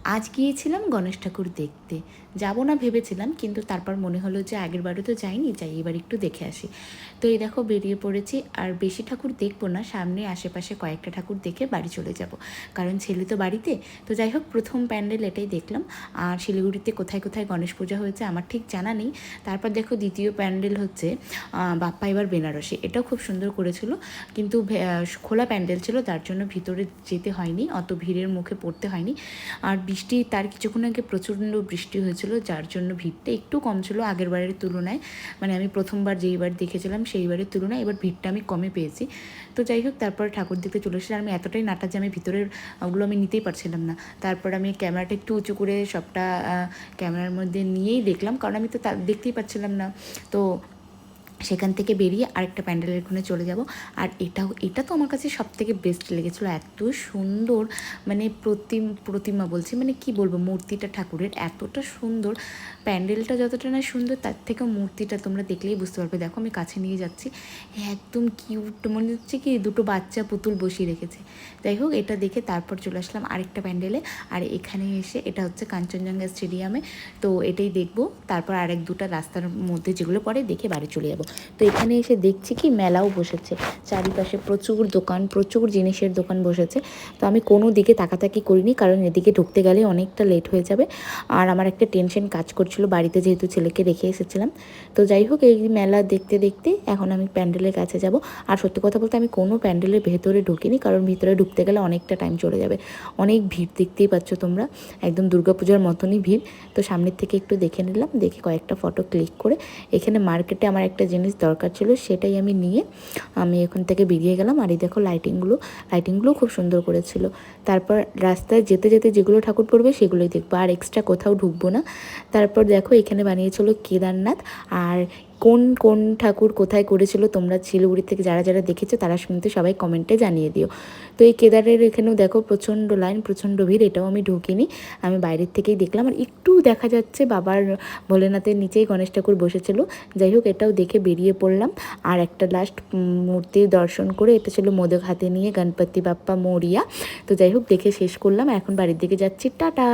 আজ গিয়েছিলাম গণেশ ঠাকুর দেখতে, যাব না ভেবেছিলাম, কিন্তু তারপর মনে হলো যে আগের বারও তো যাইনি, যাই এবার একটু দেখে আসি। তো এই দেখো বেরিয়ে পড়েছি, আর বেশি ঠাকুর দেখবো না, সামনে আশেপাশে কয়েকটা ঠাকুর দেখে বাড়ি চলে যাব, কারণ ছেলে তো বাড়িতে। তো যাই হোক, প্রথম প্যান্ডেল এটাই দেখলাম। আর শিলিগুড়িতে কোথায় কোথায় গণেশ পূজা হয়েছে আমার ঠিক জানা নেই। তারপর দেখো দ্বিতীয় প্যান্ডেল হচ্ছে বাপ্পা এবার বেনারসি, এটাও খুব সুন্দর করেছিল, কিন্তু খোলা প্যান্ডেল ছিল, তার জন্য ভিতরে যেতে হয়নি, অত ভিড়ের মুখে পড়তে হয়নি। আর বৃষ্টি তার কিছুক্ষণ আগে প্রচণ্ড বৃষ্টি হয়েছিল, যার জন্য ভিড়টা একটু কম ছিল আগের বারের তুলনায়। মানে আমি প্রথমবার যেইবার দেখেছিলাম সেইবারের তুলনায় এবার ভিড়টা আমি কমে পেয়েছি। তো যাই হোক, তারপর ঠাকুর দেখতে চলে এসেছি। আমি এতটাই নাটা যে আমি ভিতরের ওগুলো আমি নিতেই পারছিলাম না। তারপর আমি ক্যামেরাটা একটু উঁচু করে সবটা ক্যামেরার মধ্যে নিয়েই দেখলাম, কারণ আমি তো দেখতেই পাচ্ছিলাম না। তো সেখান থেকে বেরিয়ে আরেকটা প্যান্ডেলের ওখানে চলে যাব। আর এটা তো আমার কাছে সবথেকে বেস্ট লেগেছিলো, এত সুন্দর, মানে প্রতিমা বলছি, মানে কি বলবো, মূর্তিটা ঠাকুরের এতটা সুন্দর। প্যান্ডেলটা যতটা না সুন্দর, তার থেকেও মূর্তিটা তোমরা দেখলেই বুঝতে পারবে। দেখো আমি কাছে নিয়ে যাচ্ছি, একদম কিউট, মনে হচ্ছে কি দুটো বাচ্চা পুতুল বসিয়ে রেখেছে। যাই হোক, এটা দেখে তারপর চলে আসলাম আরেকটা প্যান্ডেলে। আর এখানে এসে, এটা হচ্ছে কাঞ্চনজঙ্ঘা স্টেডিয়ামে, তো এটাই দেখবো। তারপর আরেক দুটা রাস্তার মধ্যে যেগুলো পড়ে দেখে বাড়ি চলে যাবো। তো এখানে এসে দেখছি কি মেলাও বসেছে, চারিপাশে প্রচুর দোকান, প্রচুর জিনিসের দোকান বসেছে। তো আমি কোনো দিকে তাকাতাকি করিনি, কারণ এদিকে ঢুকতে গেলে অনেকটা লেট হয়ে যাবে। আর আমার একটা টেনশন কাজ করছিল বাড়িতে, যেহেতু ছেলেকে রেখে এসেছিলাম। তো যাই হোক, এই মেলা দেখতে দেখতে এখন আমি প্যান্ডেলের কাছে যাব। আর সত্যি কথা বলতে আমি কোনো প্যান্ডেলের ভেতরে ঢুকিনি, কারণ ভিতরে ঢুকতে গেলে অনেকটা টাইম চলে যাবে। অনেক ভিড়, দেখতেই পাচ্ছ তোমরা, একদম দুর্গাপূজার মতনই ভিড়। তো সামনের থেকে একটু দেখে নিলাম, দেখে কয়েকটা ফটো ক্লিক করে এখানে মার্কেটে আমার একটা জিনিস দরকার ছিল, সেটাই আমি নিয়ে আমি এখান থেকে বেরিয়ে গেলাম। আর এই দেখো লাইটিংগুলো খুব সুন্দর করেছিল। তারপর রাস্তায় যেতে যেতে যেগুলো ঠাকুর পড়বে সেগুলোই দেখবো, আর এক্সট্রা কোথাও ঢুকবো না। তারপর দেখো এখানে বানিয়েছিল কেদারনাথ। আর কোন কোন ঠাকুর কোথায় করেছিল তোমরা শিলিগুড়ি থেকে যারা যারা দেখেছো তারা কিন্তু সবাই কমেন্টে জানিয়ে দিও। তো এই কেদারের এখানেও দেখো প্রচণ্ড লাইন, প্রচণ্ড ভিড়, এটাও আমি ঢুকিনি, আমি বাইরের থেকেই দেখলাম। আর একটু দেখা যাচ্ছে বাবার ভোলেনাথের নিচেই গণেশ ঠাকুর বসেছিল। যাই হোক, এটাও দেখে বেরিয়ে পড়লাম। আর একটা লাস্ট মূর্তি দর্শন করে, এটা ছিল মোদক হাতে নিয়ে গণপতি বাপ্পা মোরিয়া। তো যাই হোক, দেখে শেষ করলাম, এখন বাড়ির দিকে যাচ্ছি, টাটা।